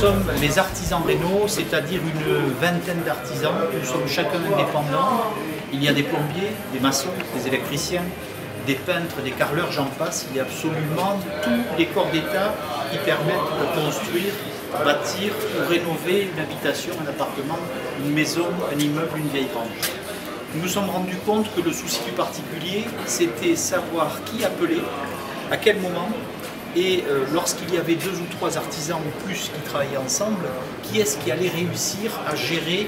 sommes les artisans Raynaud, c'est-à-dire une vingtaine d'artisans. Nous sommes chacun indépendants. Il y a des plombiers, des maçons, des électriciens, des peintres, des carreleurs, j'en passe. Il y a absolument tous les corps d'État qui permettent de construire, bâtir ou rénover une habitation, un appartement, une maison, un immeuble, une vieille grange. Nous nous sommes rendus compte que le souci du particulier, c'était savoir qui appeler, à quel moment, et lorsqu'il y avait 2 ou 3 artisans ou plus qui travaillaient ensemble, qui est-ce qui allait réussir à gérer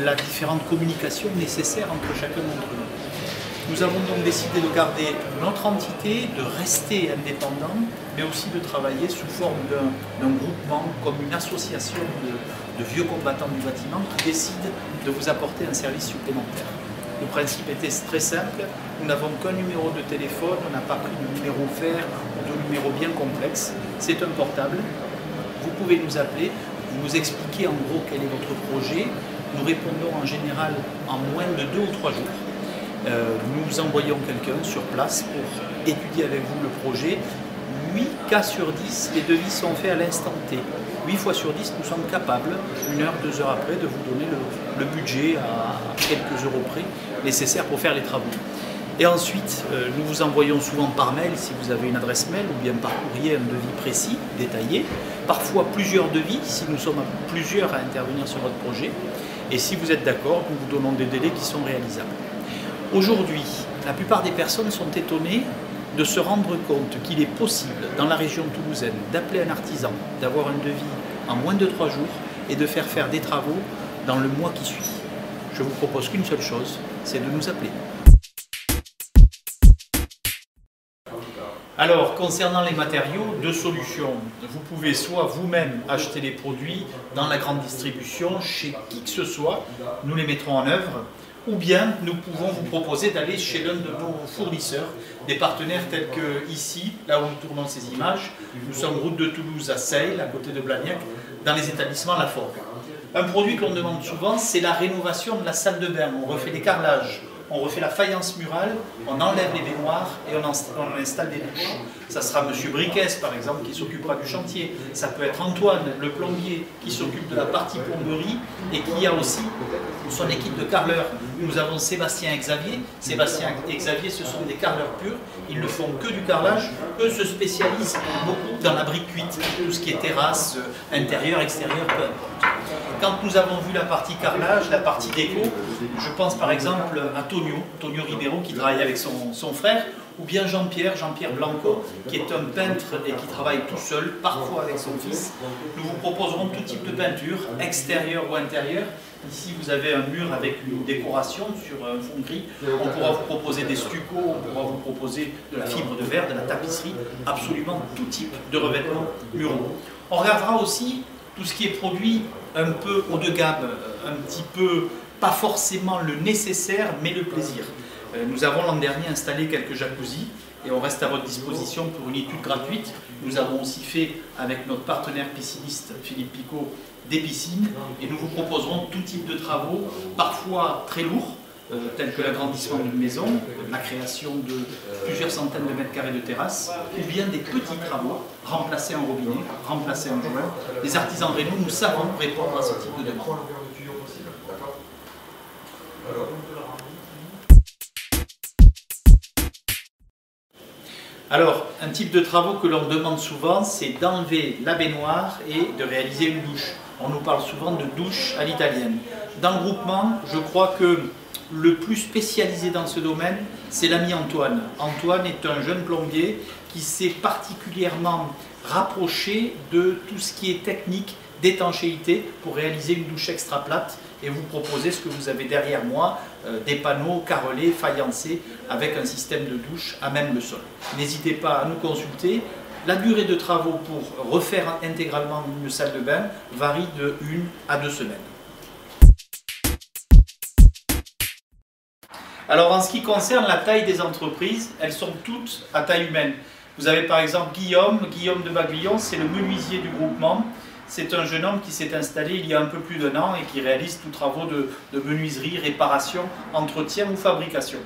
la différente communication nécessaire entre chacun d'entre nous. Nous avons donc décidé de garder notre entité, de rester indépendant, mais aussi de travailler sous forme d'un groupement, comme une association de vieux combattants du bâtiment qui décide de vous apporter un service supplémentaire. Le principe était très simple, nous n'avons qu'un numéro de téléphone, on n'a pas pris de numéro vert ou de numéro bien complexe, c'est un portable, vous pouvez nous appeler, vous nous expliquez en gros quel est votre projet, nous répondons en général en moins de 2 ou 3 jours. Nous envoyons quelqu'un sur place pour étudier avec vous le projet. 8 cas sur 10, les devis sont faits à l'instant T. 8 fois sur 10, nous sommes capables, 1 heure, 2 heures après, de vous donner le budget à quelques euros près nécessaire pour faire les travaux. Et ensuite, nous vous envoyons souvent par mail, si vous avez une adresse mail, ou bien par courrier, un devis précis, détaillé. Parfois plusieurs devis, si nous sommes plusieurs à intervenir sur votre projet. Et si vous êtes d'accord, nous vous donnons des délais qui sont réalisables. Aujourd'hui, la plupart des personnes sont étonnées de se rendre compte qu'il est possible, dans la région toulousaine, d'appeler un artisan, d'avoir un devis en moins de 3 jours et de faire des travaux dans le mois qui suit. Je vous propose qu'une seule chose, c'est de nous appeler. Alors, concernant les matériaux, 2 solutions. Vous pouvez soit vous-même acheter les produits dans la grande distribution, chez qui que ce soit, nous les mettrons en œuvre, ou bien nous pouvons vous proposer d'aller chez l'un de nos fournisseurs, des partenaires tels que ici, là où nous tournons ces images, nous sommes route de Toulouse à Seille, à côté de Blagnac, dans les établissements La Forgue. Un produit qu'on demande souvent, c'est la rénovation de la salle de bain. On refait les carrelages, on refait la faïence murale, on enlève les baignoires et on installe des douches. Ça sera M. Briquès, par exemple, qui s'occupera du chantier. Ça peut être Antoine, le plombier, qui s'occupe de la partie plomberie et qui a aussi son équipe de carreleurs. Nous avons Sébastien et Xavier. Sébastien et Xavier, ce sont des carreleurs purs. Ils ne font que du carrelage. Eux se spécialisent beaucoup dans la brique cuite, tout ce qui est terrasse, intérieur, extérieur, peu importe. Quand nous avons vu la partie carrelage, la partie déco, je pense par exemple à Tonio Ribeiro qui travaille avec son frère, ou bien Jean-Pierre Blanco, qui est un peintre et qui travaille tout seul, parfois avec son fils. Nous vous proposerons tout type de peinture, extérieure ou intérieure. Ici, vous avez un mur avec une décoration sur un fond gris. On pourra vous proposer des stuccos, on pourra vous proposer de la fibre de verre, de la tapisserie, absolument tout type de revêtements muraux. On regardera aussi tout ce qui est produit un peu haut de gamme, un petit peu, pas forcément le nécessaire, mais le plaisir. Nous avons l'an dernier installé quelques jacuzzis et on reste à votre disposition pour une étude gratuite. Nous avons aussi fait, avec notre partenaire pisciniste Philippe Picot, des piscines et nous vous proposerons tout type de travaux, parfois très lourds, tels que l'agrandissement d'une maison, la création de plusieurs centaines de mètres carrés de terrasse, ou bien des petits travaux, remplacer un robinet, remplacer un joint. Les artisans Raynaud, nous savons répondre à ce type de demande. Alors, un type de travaux que l'on demande souvent, c'est d'enlever la baignoire et de réaliser une douche. On nous parle souvent de douche à l'italienne. Dans le groupement, je crois que le plus spécialisé dans ce domaine, c'est l'ami Antoine. Antoine est un jeune plombier qui s'est particulièrement rapproché de tout ce qui est technique d'étanchéité pour réaliser une douche extra plate et vous proposer ce que vous avez derrière moi, des panneaux carrelés, faïencés, avec un système de douche à même le sol. N'hésitez pas à nous consulter. La durée de travaux pour refaire intégralement une salle de bain varie de 1 à 2 semaines. Alors en ce qui concerne la taille des entreprises, elles sont toutes à taille humaine. Vous avez par exemple Guillaume de Baguillon, c'est le menuisier du groupement. C'est un jeune homme qui s'est installé il y a un peu plus d'1 an et qui réalise tous travaux de menuiserie, réparation, entretien ou fabrication.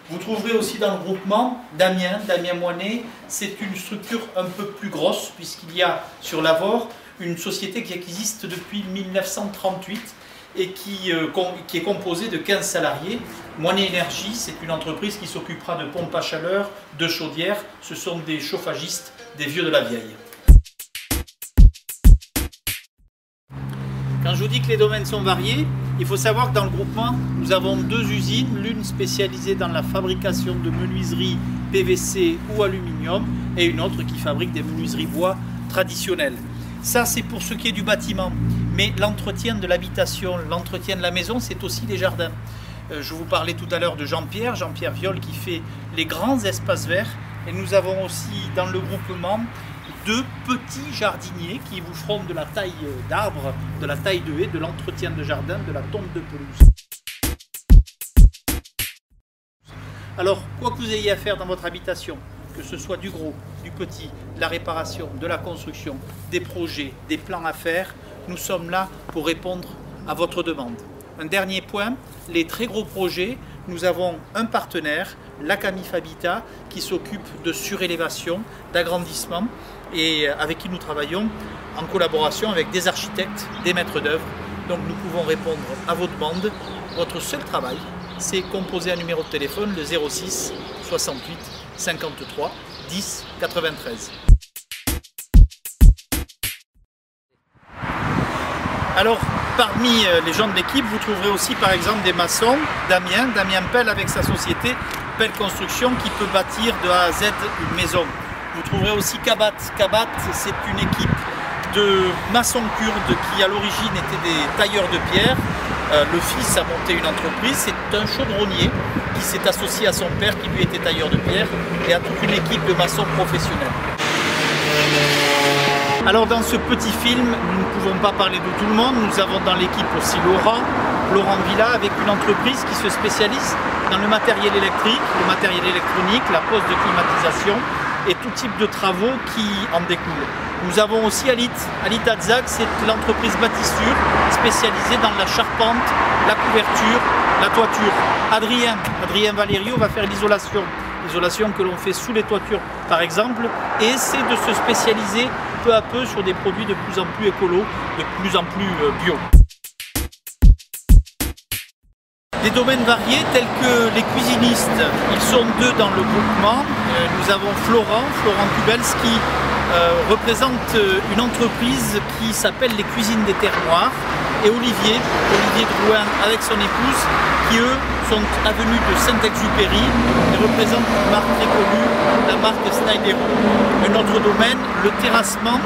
Vous trouverez aussi dans le groupement Damien Moinet. C'est une structure un peu plus grosse puisqu'il y a sur l'Avor une société qui existe depuis 1938 et qui est composée de 15 salariés. Moinet Énergie, c'est une entreprise qui s'occupera de pompes à chaleur, de chaudières. Ce sont des chauffagistes, des vieux de la vieille. Quand je vous dis que les domaines sont variés, il faut savoir que dans le groupement, nous avons 2 usines, l'une spécialisée dans la fabrication de menuiseries PVC ou aluminium et une autre qui fabrique des menuiseries bois traditionnelles. Ça, c'est pour ce qui est du bâtiment. Mais l'entretien de l'habitation, l'entretien de la maison, c'est aussi les jardins. Je vous parlais tout à l'heure de Jean-Pierre Viol qui fait les grands espaces verts. Et nous avons aussi dans le groupement 2 petits jardiniers qui vous feront de la taille d'arbres, de la taille de haies, de l'entretien de jardin, de la tonte de pelouse. Alors, quoi que vous ayez à faire dans votre habitation, que ce soit du gros, du petit, de la réparation, de la construction, des projets, des plans à faire, nous sommes là pour répondre à votre demande. Un dernier point, les très gros projets, nous avons un partenaire, la Camif Habitat, qui s'occupe de surélévation, d'agrandissement et avec qui nous travaillons en collaboration avec des architectes, des maîtres d'œuvre. Donc nous pouvons répondre à vos demandes. Votre seul travail, c'est composer un numéro de téléphone, le 06 68 53 10 93. Alors, parmi les gens de l'équipe, vous trouverez aussi par exemple des maçons, Damien Pelle avec sa société Pelle Construction qui peut bâtir de A à Z une maison. Vous trouverez aussi Kabat. Kabat, c'est une équipe de maçons kurdes qui à l'origine étaient des tailleurs de pierre. Le fils a monté une entreprise, c'est un chaudronnier qui s'est associé à son père qui lui était tailleur de pierre et à toute une équipe de maçons professionnels. Alors dans ce petit film, nous ne pouvons pas parler de tout le monde, nous avons dans l'équipe aussi Laurent Villa avec une entreprise qui se spécialise dans le matériel électrique, le matériel électronique, la pose de climatisation et tout type de travaux qui en découlent. Nous avons aussi Alit Adzak, c'est l'entreprise bâtissure spécialisée dans la charpente, la couverture, la toiture. Adrien Valerio va faire l'isolation que l'on fait sous les toitures par exemple, et essaie de se spécialiser peu à peu sur des produits de plus en plus écolos, de plus en plus bio. Des domaines variés tels que les cuisinistes, ils sont 2 dans le groupement. Nous avons Florent Kubels qui représente une entreprise qui s'appelle les Cuisines des Terroirs, et Olivier Drouin avec son épouse qui eux sont avenue de Saint-Exupéry et représentent une marque très connue, la marque Schneider. Un autre domaine, le terrassement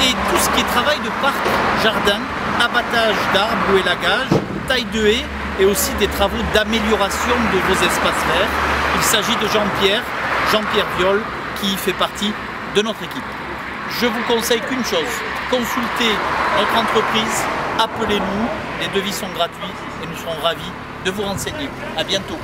et tout ce qui est travail de parc, jardin, abattage d'arbres ou élagage, taille de haies et aussi des travaux d'amélioration de vos espaces verts. Il s'agit de Jean-Pierre Viol qui fait partie de notre équipe. Je vous conseille qu'une chose, consultez notre entreprise, appelez-nous, les devis sont gratuits et nous serons ravis de vous renseigner. À bientôt.